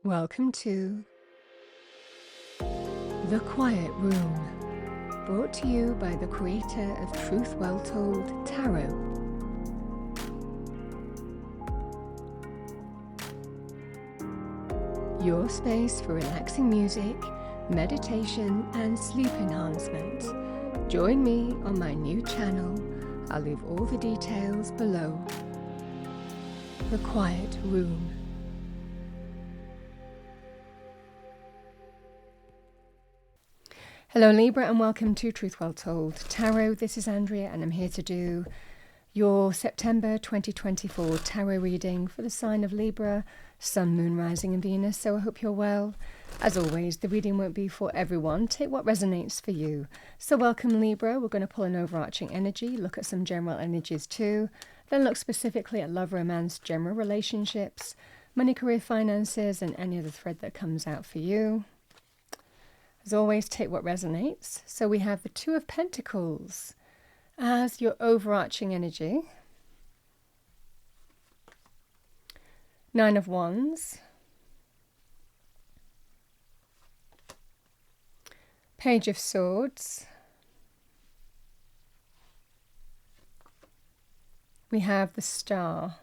Welcome to The Quiet Room, brought to you by the creator of Truth Well Told Tarot. Your space for relaxing music, meditation and sleep enhancement. Join me on my new channel. I'll leave all the details below. The Quiet Room. Hello Libra and welcome to Truth Well Told Tarot. This is Andrea and I'm here to do your September 2024 tarot reading for the sign of Libra, Sun, Moon, Rising and Venus. So I hope you're well. As always, the reading won't be for everyone. Take what resonates for you. So welcome Libra. We're going to pull an overarching energy, look at some general energies too, then look specifically at love, romance, general relationships, money, career, finances and any other thread that comes out for you. As always, take what resonates. So we have the Two of Pentacles as your overarching energy. Nine of Wands. Page of Swords. We have the Star.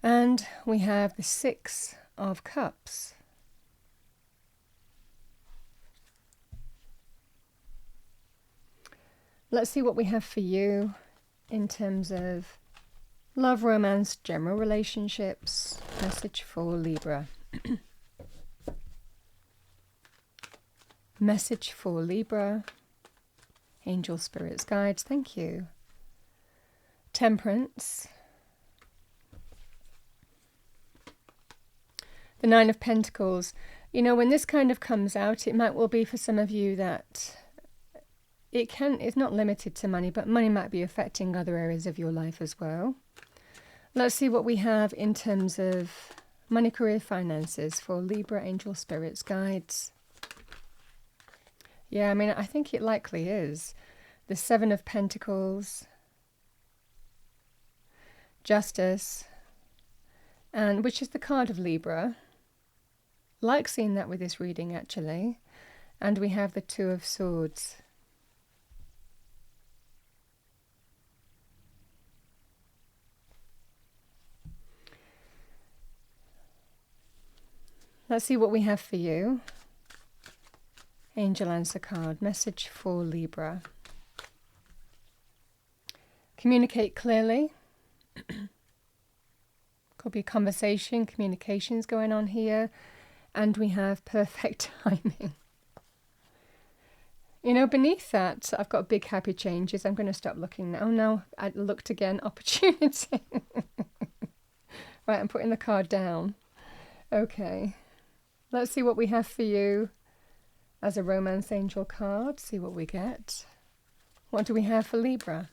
And we have the Six of Cups. Let's see what we have for you in terms of love, romance, general relationships. Message for Libra. Message for Libra. Angel, spirits, guides, thank you. Temperance. The Nine of Pentacles. You know, when this kind of comes out, it might well be for some of you that it's not limited to money, but money might be affecting other areas of your life as well. Let's see what we have in terms of money, career, finances for Libra, angel, spirits, guides. Yeah, I mean, I think it likely is. The Seven of Pentacles, Justice, and which is the card of Libra. Like seeing that with this reading actually. And we have the Two of Swords. Let's see what we have for you. Angel answer card. Message for Libra. Communicate clearly. Could be conversation, communications going on here. And we have perfect timing. You know, beneath that, I've got big happy changes. I'm going to stop looking now. Oh, no, I looked again. Opportunity. Right, I'm putting the card down. Okay. Let's see what we have for you as a romance angel card. See what we get. What do we have for Libra?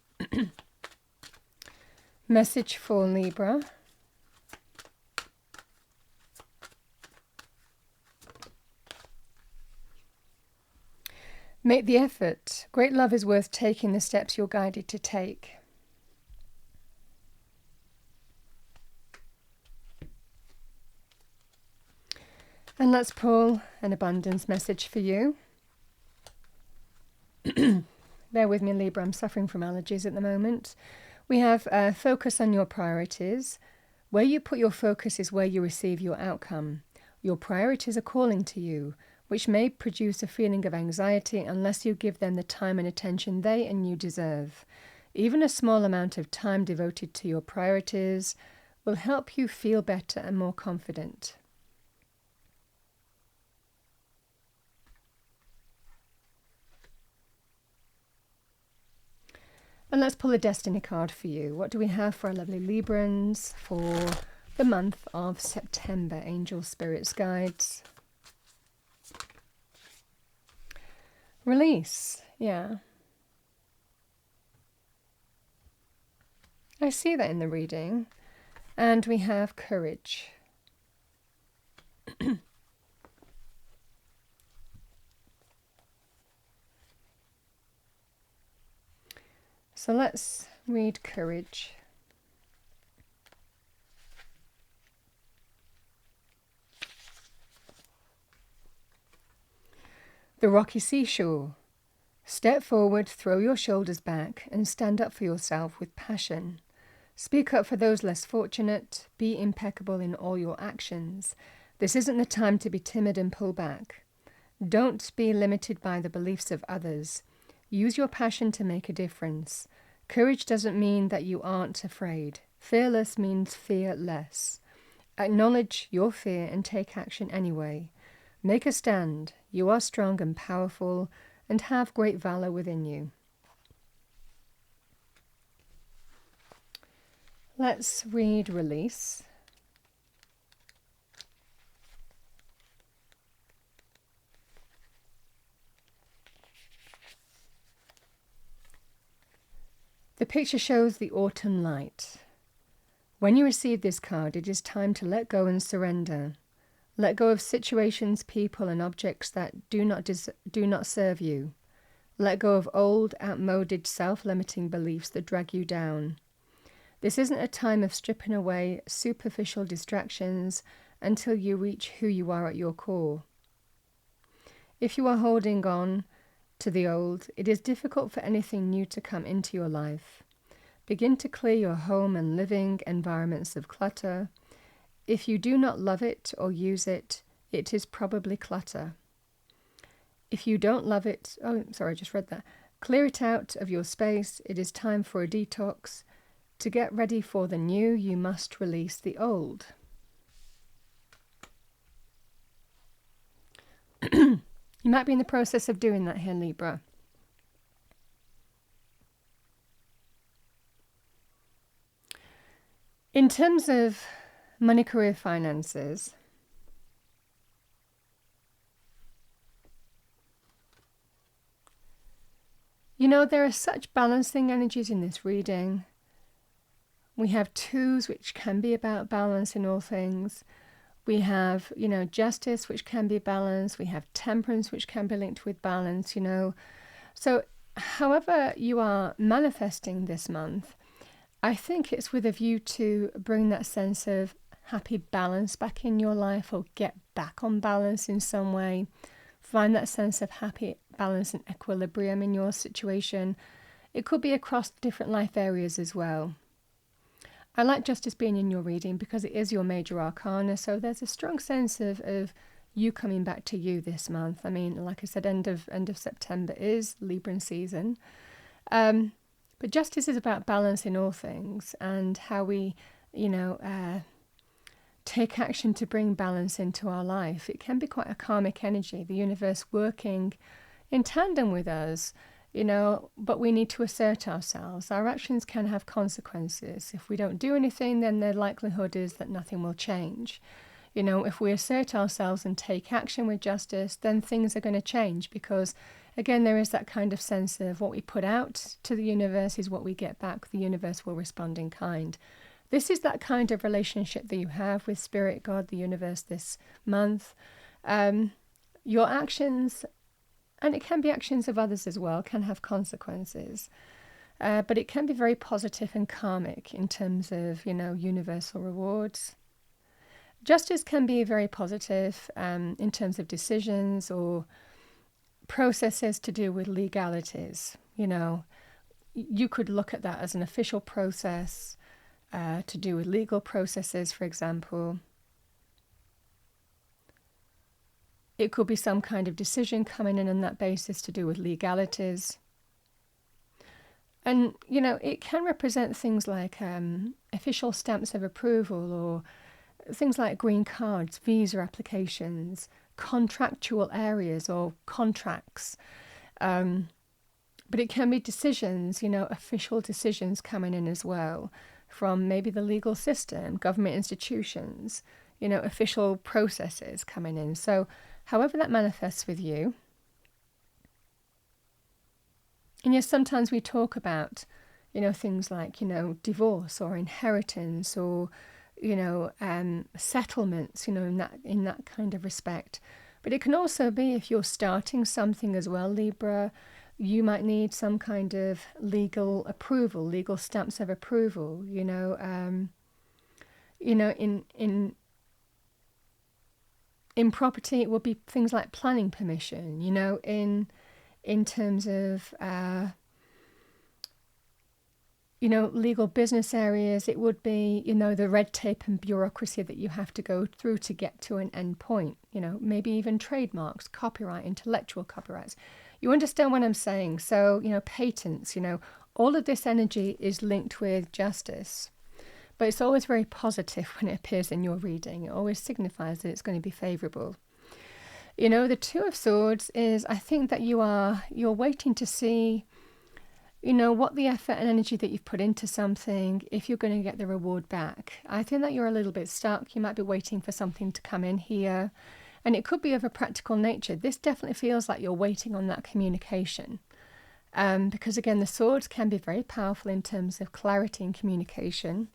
Message for Libra. Make the effort. Great love is worth taking the steps you're guided to take. And let's pull an abundance message for you. Bear with me, Libra. I'm suffering from allergies at the moment. We have focus on your priorities. Where you put your focus is where you receive your outcome. Your priorities are calling to you, which may produce a feeling of anxiety unless you give them the time and attention they and you deserve. Even a small amount of time devoted to your priorities will help you feel better and more confident. And let's pull a destiny card for you. What do we have for our lovely Librans for the month of September? Angel, spirits, guides. Release, yeah. I see that in the reading. And we have courage. So let's read courage. The rocky seashore. Step forward, throw your shoulders back, and stand up for yourself with passion. Speak up for those less fortunate. Be impeccable in all your actions. This isn't the time to be timid and pull back. Don't be limited by the beliefs of others. Use your passion to make a difference. Courage doesn't mean that you aren't afraid. Fearless means fearless. Acknowledge your fear and take action anyway. Make a stand. You are strong and powerful and have great valor within you. Let's read release. The picture shows the autumn light. When you receive this card, it is time to let go and surrender. Let go of situations, people, and objects that do not serve you. Let go of old, outmoded, self-limiting beliefs that drag you down. This isn't a time of stripping away superficial distractions until you reach who you are at your core. If you are holding on to the old, it is difficult for anything new to come into your life. Begin to clear your home and living environments of clutter. If you do not love it or use it, it is probably clutter. If you don't love it, I just read that. Clear it out of your space. It is time for a detox. To get ready for the new, you must release the old. You might be in the process of doing that here, Libra. In terms of money, career, finances, there are such balancing energies in this reading. We have twos, which can be about balance in all things. We have, justice, which can be balance. We have temperance, which can be linked with balance, So however you are manifesting this month, I think it's with a view to bring that sense of happy balance back in your life, or get back on balance in some way. Find that sense of happy balance and equilibrium in your situation. It could be across different life areas as well. I like justice being in your reading because it is your major arcana, so there's a strong sense of you coming back to you this month. I mean, like I said, end of September is Libran season. But justice is about balance in all things, and how we, take action to bring balance into our life. It can be quite a karmic energy, the universe working in tandem with us, but we need to assert ourselves. Our actions can have consequences. If we don't do anything, then the likelihood is that nothing will change. If we assert ourselves and take action with justice, then things are going to change, because again, there is that kind of sense of what we put out to the universe is what we get back. The universe will respond in kind. This is that kind of relationship that you have with Spirit, God, the universe this month. Your actions, and it can be actions of others as well, can have consequences. But it can be very positive and karmic in terms of, universal rewards. Justice can be very positive in terms of decisions or processes to do with legalities. You could look at that as an official process to do with legal processes, for example. It could be some kind of decision coming in on that basis to do with legalities. And, it can represent things like official stamps of approval, or things like green cards, visa applications, contractual areas or contracts. But it can be decisions, official decisions coming in as well from maybe the legal system, government institutions, official processes coming in. So however that manifests with you. And yes, sometimes we talk about, things like, divorce or inheritance or, settlements, in that kind of respect. But it can also be if you're starting something as well, Libra, you might need some kind of legal approval, legal stamps of approval, in In property, it would be things like planning permission, in terms of, legal business areas, it would be, the red tape and bureaucracy that you have to go through to get to an end point, maybe even trademarks, copyright, intellectual copyrights. You understand what I'm saying? So, patents, all of this energy is linked with justice. But it's always very positive when it appears in your reading. It always signifies that it's going to be favourable. The Two of Swords is, I think that you're waiting to see, what the effort and energy that you've put into something, if you're going to get the reward back. I think that you're a little bit stuck. You might be waiting for something to come in here. And it could be of a practical nature. This definitely feels like you're waiting on that communication. Because again, the swords can be very powerful in terms of clarity and communication,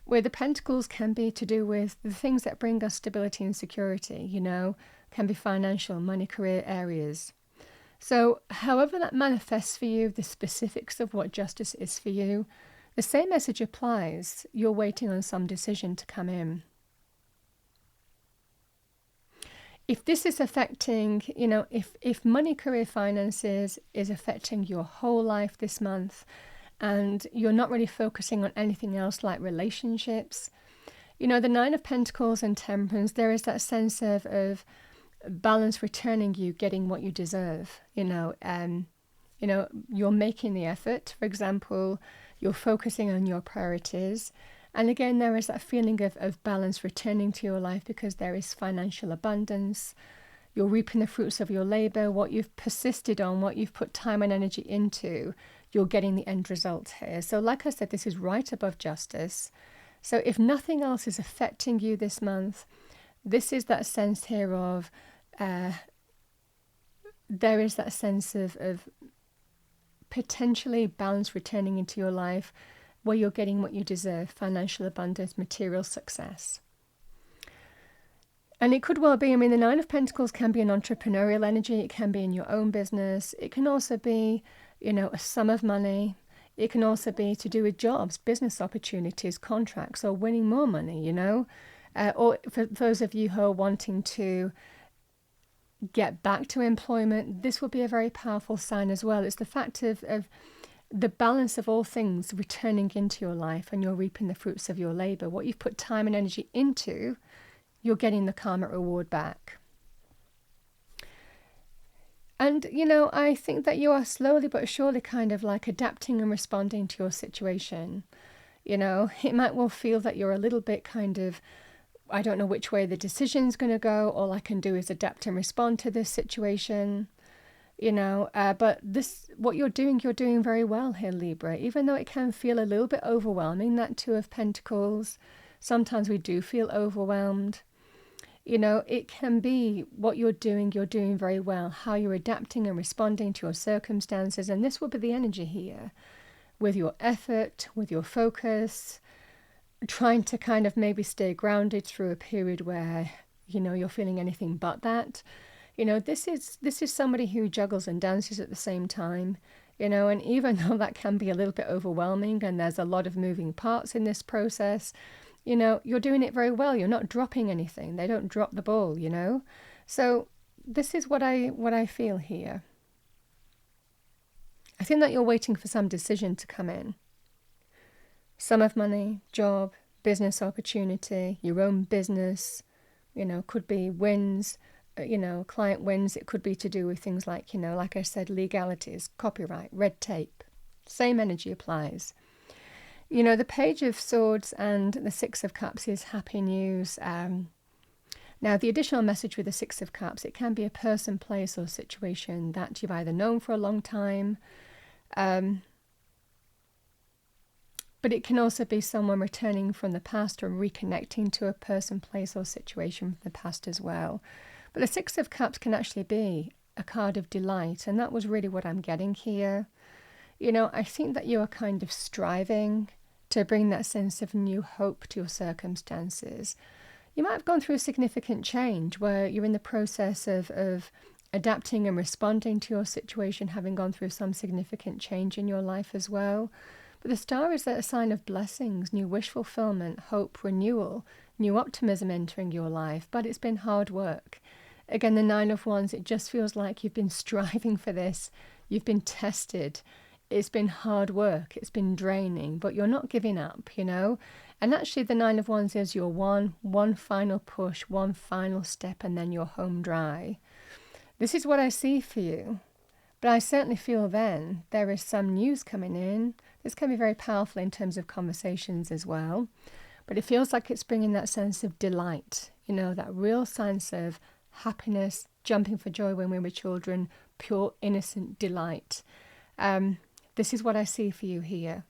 where the pentacles can be to do with the things that bring us stability and security, can be financial, money, career areas. So however that manifests for you, the specifics of what justice is for you, the same message applies. You're waiting on some decision to come in. If this is affecting, if money, career, finances is affecting your whole life this month, and you're not really focusing on anything else like relationships, the Nine of Pentacles and Temperance, there is that sense of balance returning you, getting what you deserve, you're making the effort. For example, you're focusing on your priorities. And again, there is that feeling of balance returning to your life because there is financial abundance. You're reaping the fruits of your labor, what you've persisted on, what you've put time and energy into, you're getting the end result here. So like I said, this is right above justice. So if nothing else is affecting you this month, this is that sense here of, there is that sense of potentially balance returning into your life, where you're getting what you deserve, financial abundance, material success. And it could well be, the Nine of Pentacles can be an entrepreneurial energy. It can be in your own business. It can also be, a sum of money. It can also be to do with jobs, business opportunities, contracts, or winning more money, or for those of you who are wanting to get back to employment, this will be a very powerful sign as well. It's the fact of the balance of all things returning into your life, and you're reaping the fruits of your labor. What you've put time and energy into, you're getting the karmic reward back. And, I think that you are slowly but surely kind of like adapting and responding to your situation. It might well feel that you're a little bit kind of, I don't know which way the decision's going to go. All I can do is adapt and respond to this situation. But what you're doing very well here, Libra, even though it can feel a little bit overwhelming, that Two of Pentacles. Sometimes we do feel overwhelmed. It can be what you're doing very well, how you're adapting and responding to your circumstances. And this will be the energy here with your effort, with your focus, trying to kind of maybe stay grounded through a period where, you're feeling anything but that. This is somebody who juggles and dances at the same time, and even though that can be a little bit overwhelming and there's a lot of moving parts in this process, you're doing it very well. You're not dropping anything. They don't drop the ball, So this is what I feel here. I think that you're waiting for some decision to come in. Sum of money, job, business opportunity, your own business, could be wins, client wins. It could be to do with things like, like I said, legalities, copyright, red tape. Same energy applies. The Page of Swords and the Six of Cups is happy news. Now, the additional message with the Six of Cups, it can be a person, place, or situation that you've either known for a long time, but it can also be someone returning from the past or reconnecting to a person, place, or situation from the past as well. But the Six of Cups can actually be a card of delight, and that was really what I'm getting here. I think that you are kind of striving to bring that sense of new hope to your circumstances. You might have gone through a significant change where you're in the process of adapting and responding to your situation, having gone through some significant change in your life as well. But the star is a sign of blessings, new wish fulfillment, hope, renewal, new optimism entering your life, but it's been hard work. Again, the Nine of Wands, it just feels like you've been striving for this. You've been tested. It's been hard work. It's been draining, but you're not giving up, you know. And actually, the Nine of Wands is your one final push, one final step, and then you're home dry. This is what I see for you. But I certainly feel then there is some news coming in. This can be very powerful in terms of conversations as well. But it feels like it's bringing that sense of delight, you know, that real sense of happiness, jumping for joy when we were children, pure innocent delight. This is what I see for you here.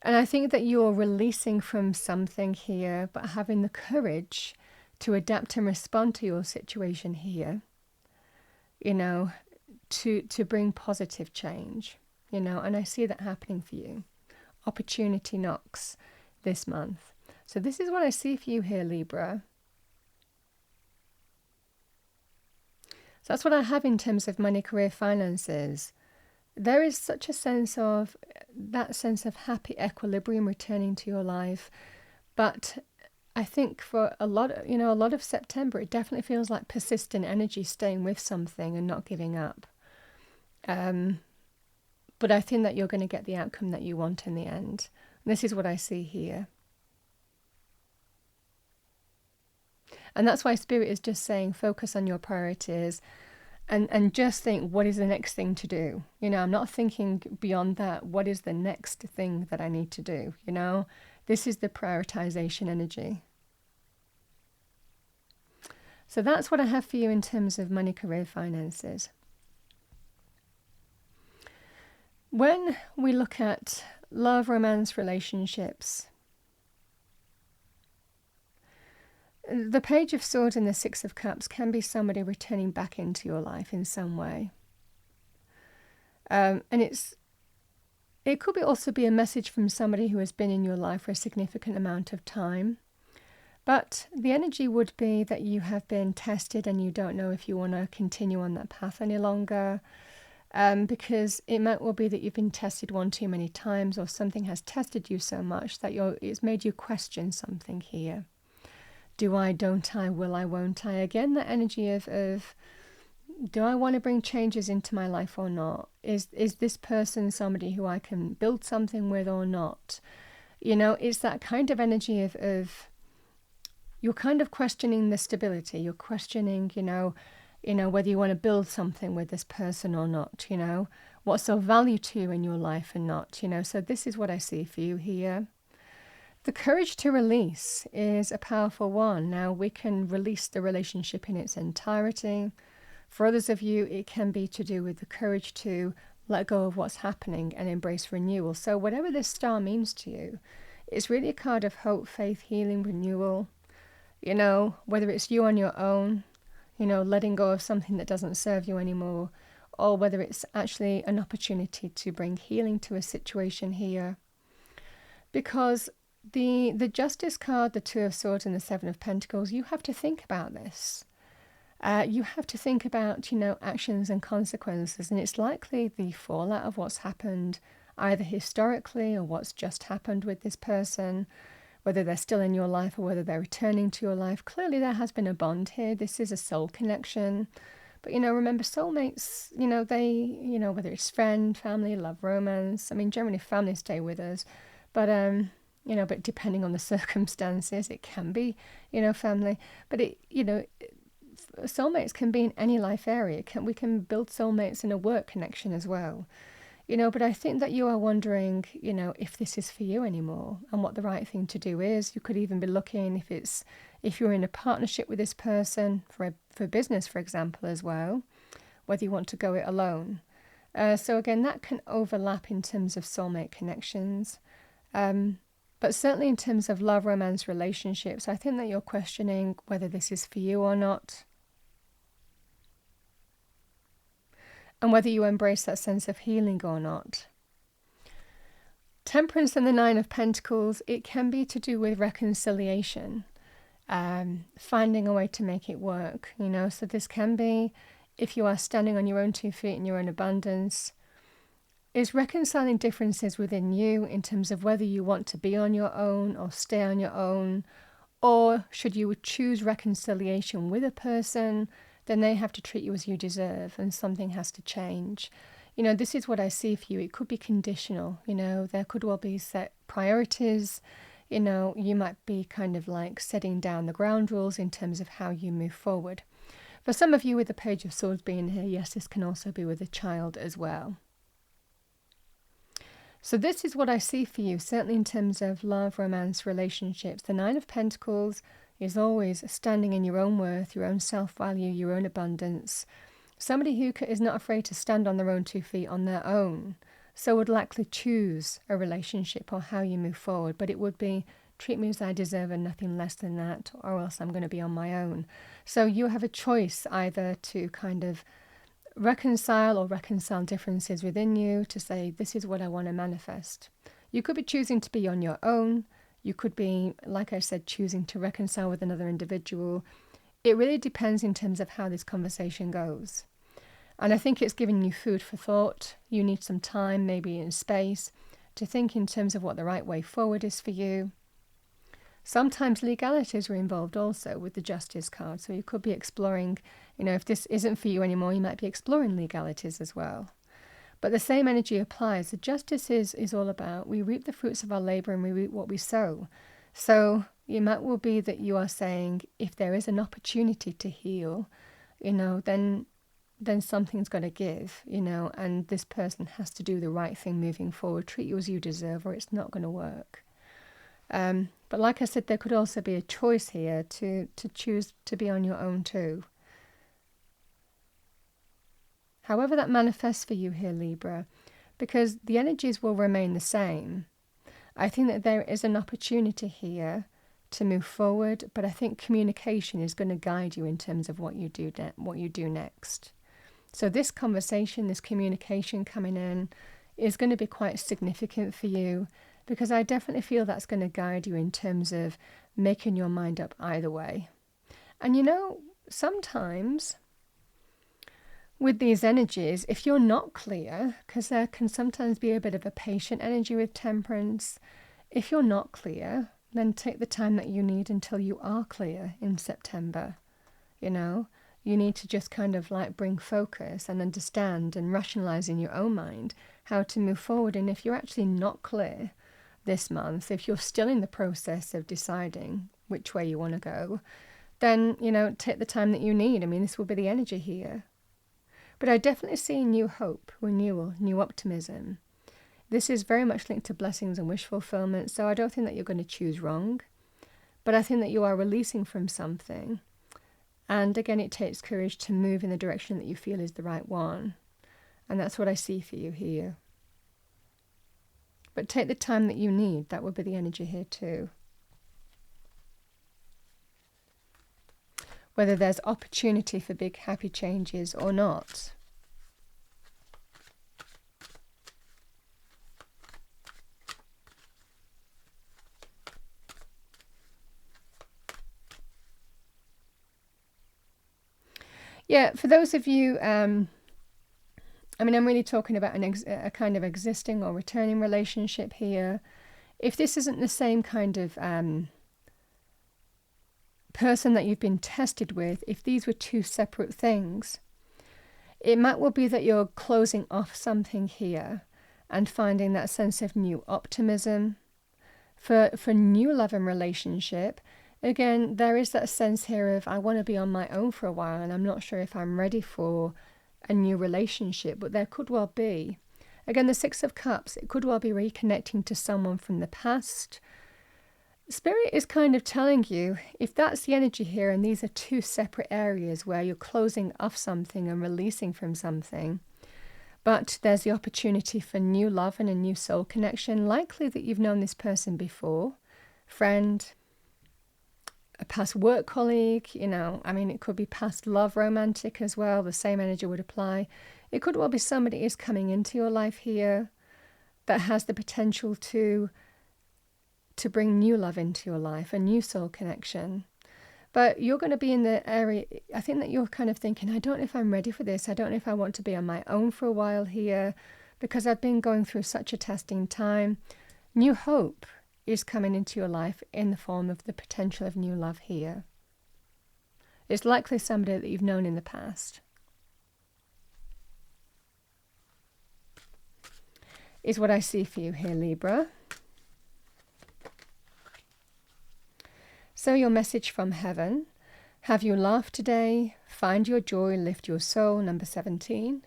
And I think that you're releasing from something here, but having the courage to adapt and respond to your situation here, you know, to bring positive change, you know, and I see that happening for you. Opportunity knocks this month. So this is what I see for you here, Libra. So that's what I have in terms of money, career, finances. There is such a sense of, that sense of happy equilibrium returning to your life. But I think for a lot of September, it definitely feels like persistent energy, staying with something and not giving up. But I think that you're going to get the outcome that you want in the end. And this is what I see here. And that's why Spirit is just saying, focus on your priorities and just think, what is the next thing to do? You know, I'm not thinking beyond that. What is the next thing that I need to do? You know, this is the prioritization energy. So that's what I have for you in terms of money, career, finances. When we look at love, romance, relationships, the Page of Swords and the Six of Cups can be somebody returning back into your life in some way. And it could also be a message from somebody who has been in your life for a significant amount of time. But the energy would be that you have been tested and you don't know if you want to continue on that path any longer. Because it might well be that you've been tested one too many times, or something has tested you so much that it's made you question something here. Do I, don't I, will I, won't I? Again, the energy of do I want to bring changes into my life or not? Is this person somebody who I can build something with or not? You know, it's that kind of energy of you're kind of questioning the stability. You're questioning, you know, whether you want to build something with this person or not, you know, what's of value to you in your life and not, you know. So this is what I see for you here. The courage to release is a powerful one. Now, we can release the relationship in its entirety. For others of you, it can be to do with the courage to let go of what's happening and embrace renewal. So whatever this star means to you, it's really a card of hope, faith, healing, renewal. You know, whether it's you on your own, you know, letting go of something that doesn't serve you anymore, or whether it's actually an opportunity to bring healing to a situation here. Because the Justice card, the Two of Swords and the Seven of Pentacles, you have to think about this. You have to think about, you know, actions and consequences, and it's likely the fallout of what's happened, either historically or what's just happened with this person, whether they're still in your life or whether they're returning to your life. Clearly there has been a bond here. This is a soul connection. But, you know, remember, soulmates, you know, they, you know, whether it's friend, family, love, romance. I mean, generally family stay with us. But, you know, but depending on the circumstances, it can be, you know, family. But, it, you know, soulmates can be in any life area. We can build soulmates in a work connection as well. You know, but I think that you are wondering, you know, if this is for you anymore and what the right thing to do is. You could even be looking if you're in a partnership with this person for business, for example, as well, whether you want to go it alone. So again, that can overlap in terms of soulmate connections. But certainly in terms of love, romance, relationships, I think that you're questioning whether this is for you or not. And whether you embrace that sense of healing or not. Temperance and the Nine of Pentacles, it can be to do with reconciliation, finding a way to make it work, you know. So this can be, if you are standing on your own 2 feet in your own abundance, is reconciling differences within you in terms of whether you want to be on your own or stay on your own, or should you choose reconciliation with a person, then they have to treat you as you deserve and something has to change. This is what I see for you. It could be conditional. There could well be set priorities. You might be kind of like setting down the ground rules in terms of how you move forward. For some of you with the Page of Swords being here, yes, this can also be with a child as well. So this is what I see for you, certainly in terms of love, romance, relationships. The Nine of Pentacles is always standing in your own worth, your own self-value, your own abundance. Somebody who is not afraid to stand on their own 2 feet on their own. So would likely choose a relationship or how you move forward. But it would be, treat me as I deserve and nothing less than that, or else I'm going to be on my own. So you have a choice either to kind of reconcile differences within you, to say, this is what I want to manifest. You could be choosing to be on your own. You could be, like I said, choosing to reconcile with another individual. It really depends in terms of how this conversation goes. And I think it's giving you food for thought. You need some time, maybe in space, to think in terms of what the right way forward is for you. Sometimes legalities are involved also with the Justice card. So you could be exploring, if this isn't for you anymore, you might be exploring legalities as well. But the same energy applies. The Justice is all about, we reap the fruits of our labor and we reap what we sow. So it might well be that you are saying, if there is an opportunity to heal, then something's got to give, and this person has to do the right thing moving forward, treat you as you deserve, or it's not going to work. But like I said, there could also be a choice here to choose to be on your own too. However that manifests for you here, Libra, because the energies will remain the same. I think that there is an opportunity here to move forward, but I think communication is going to guide you in terms of what you do next. So this conversation, this communication coming in is going to be quite significant for you, because I definitely feel that's going to guide you in terms of making your mind up either way. And sometimes with these energies, if you're not clear, because there can sometimes be a bit of a patient energy with Temperance, if you're not clear, then take the time that you need until you are clear in September. You need to just kind of like bring focus and understand and rationalize in your own mind how to move forward. And if you're actually not clear this month, if you're still in the process of deciding which way you want to go, then, take the time that you need. I mean, this will be the energy here. But I definitely see new hope, renewal, new optimism. This is very much linked to blessings and wish fulfillment, so I don't think that you're going to choose wrong. But I think that you are releasing from something. And again, it takes courage to move in the direction that you feel is the right one. And that's what I see for you here. But take the time that you need. That would be the energy here too. Whether there's opportunity for big happy changes or not. Yeah, for those of you, I'm really talking about a kind of existing or returning relationship here. If this isn't the same kind of person that you've been tested with, if these were two separate things, it might well be that you're closing off something here and finding that sense of new optimism. For new love and relationship, again, there is that sense here of, I want to be on my own for a while and I'm not sure if I'm ready for a new relationship, but there could well be. Again, the Six of Cups, it could well be reconnecting to someone from the past. Spirit is kind of telling you, if that's the energy here and these are two separate areas where you're closing off something and releasing from something, but there's the opportunity for new love and a new soul connection, likely that you've known this person before, friend, a past work colleague, it could be past love, romantic as well. The same energy would apply. It could well be somebody is coming into your life here that has the potential to bring new love into your life, a new soul connection. But you're going to be in the area, I think that you're kind of thinking, I don't know if I'm ready for this. I don't know if I want to be on my own for a while here. because I've been going through such a testing time. New hope is coming into your life in the form of the potential of new love here. It's likely somebody that you've known in the past. Is what I see for you here, Libra. So your message from heaven: have you laughed today? Find your joy, lift your soul, number 17.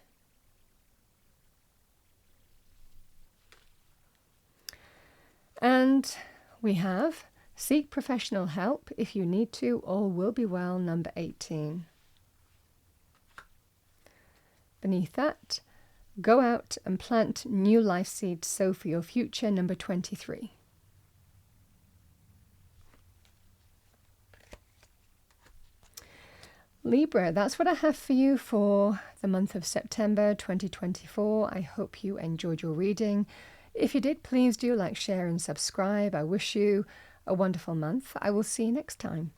And we have seek professional help if you need to, all will be well, number 18. Beneath that, go out and plant new life seeds, sow for your future, number 23. Libra, that's what I have for you for the month of September 2024. I hope you enjoyed your reading. If you did, please do like, share and subscribe. I wish you a wonderful month. I will see you next time.